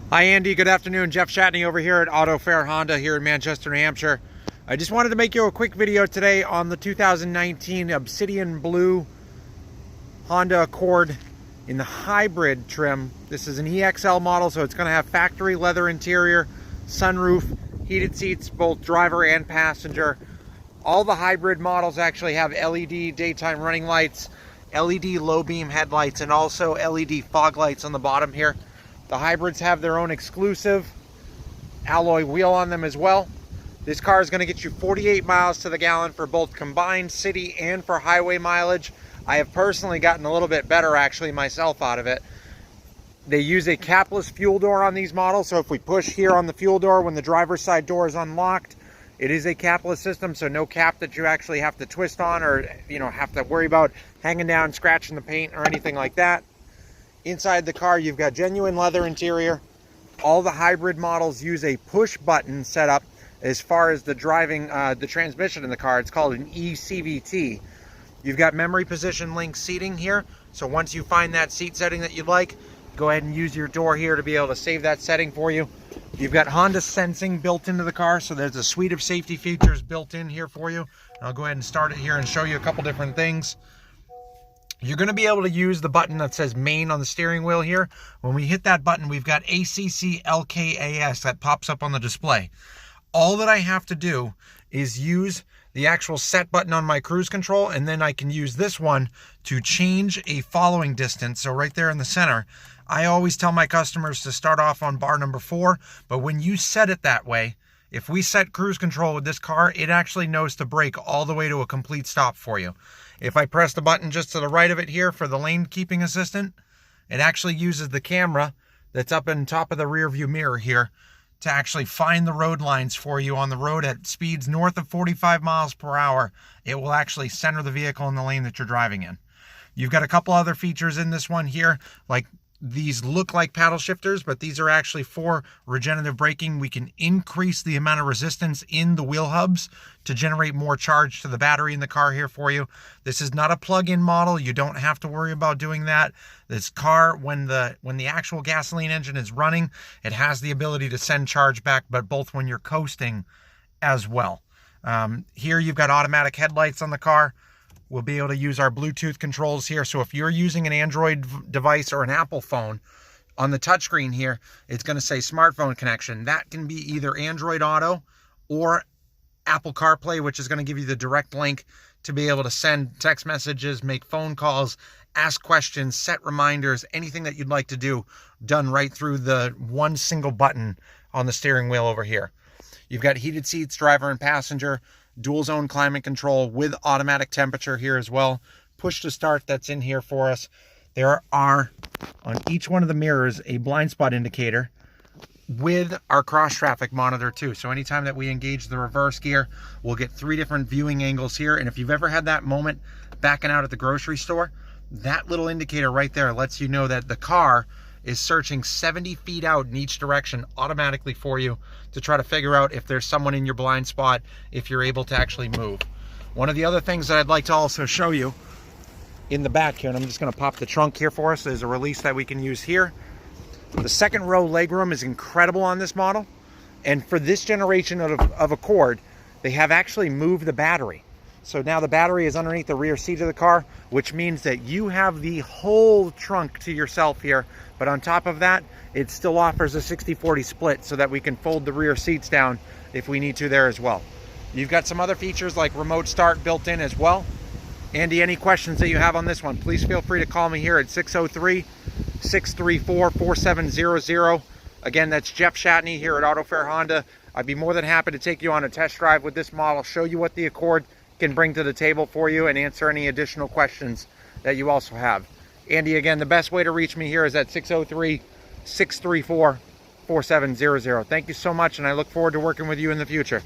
Hi Andy, good afternoon. Jeff Shatney over here at Auto Fair Honda here in Manchester, New Hampshire. I just wanted to make you a quick video today on the 2019 Obsidian Blue Honda Accord in the hybrid trim. This is an EXL model, so it's going to have factory leather interior, sunroof, heated seats, both driver and passenger. All the hybrid models actually have LED daytime running lights, LED low beam headlights, and also LED fog lights on the bottom here. The hybrids have their own exclusive alloy wheel on them as well. This car is going to get you 48 miles to the gallon for both combined city and for highway mileage. I have personally gotten a little bit better actually myself out of it. They use a capless fuel door on these models, so if we push here on the fuel door when the driver's side door is unlocked, it is a capless system, so no cap that you actually have to twist on or have to worry about hanging down, scratching the paint or anything like that. Inside the car, you've got genuine leather interior. All the hybrid models use a push button setup as far as the driving, the transmission in the car. It's called an eCVT. You've got memory position link seating here. So once you find that seat setting that you like, go ahead and use your door here to be able to save that setting for you. You've got Honda sensing built into the car. So there's a suite of safety features built in here for you. I'll go ahead and start it here and show you a couple different things. You're going to be able to use the button that says main on the steering wheel here. When we hit that button, we've got ACC LKAS that pops up on the display. All that I have to do is use the actual set button on my cruise control, and then I can use this one to change a following distance. So right there in the center, I always tell my customers to start off on bar number 4, but when you set it that way, if we set cruise control with this car, it actually knows to brake all the way to a complete stop for you. If I press the button just to the right of it here for the lane keeping assistant, it actually uses the camera that's up in top of the rear view mirror here to actually find the road lines for you on the road at speeds north of 45 miles per hour. It will actually center the vehicle in the lane that you're driving in. You've got a couple other features in this one here, like these look like paddle shifters, but these are actually for regenerative braking. We can increase the amount of resistance in the wheel hubs to generate more charge to the battery in the car here for you. This is not a plug-in model. You don't have to worry about doing that. This car, when the actual gasoline engine is running, it has the ability to send charge back, but both when you're coasting as well. Here you've got automatic headlights on the car. We'll be able to use our Bluetooth controls here. So if you're using an Android device or an Apple phone, on the touchscreen here, it's going to say smartphone connection. That can be either Android Auto or Apple CarPlay, which is going to give you the direct link to be able to send text messages, make phone calls, ask questions, set reminders, anything that you'd like to do, done right through the one single button on the steering wheel over here. You've got heated seats, driver and passenger, dual zone climate control with automatic temperature here as well. Push to start that's in here for us. There are on each one of the mirrors a blind spot indicator with our cross traffic monitor too. So anytime that we engage the reverse gear, we'll get 3 different viewing angles here. And if you've ever had that moment backing out at the grocery store, that little indicator right there lets you know that the car is searching 70 feet out in each direction automatically for you to try to figure out if there's someone in your blind spot, if you're able to actually move. One of the other things that I'd like to also show you in the back here, and I'm just going to pop the trunk here for us. There's a release that we can use here. The second row legroom is incredible on this model. And for this generation of Accord, they have actually moved the battery. So now the battery is underneath the rear seat of the car, which means that you have the whole trunk to yourself here. But on top of that, it still offers a 60-40 split so that we can fold the rear seats down if we need to there as well. You've got some other features like remote start built in as well. Andy, any questions that you have on this one, please feel free to call me here at 603-634-4700. Again, that's Jeff Shatney here at Auto Fair Honda. I'd be more than happy to take you on a test drive with this model, show you what the Accord can bring to the table for you, and answer any additional questions that you also have. Andy, again, the best way to reach me here is at 603-634-4700. Thank you so much, and I look forward to working with you in the future.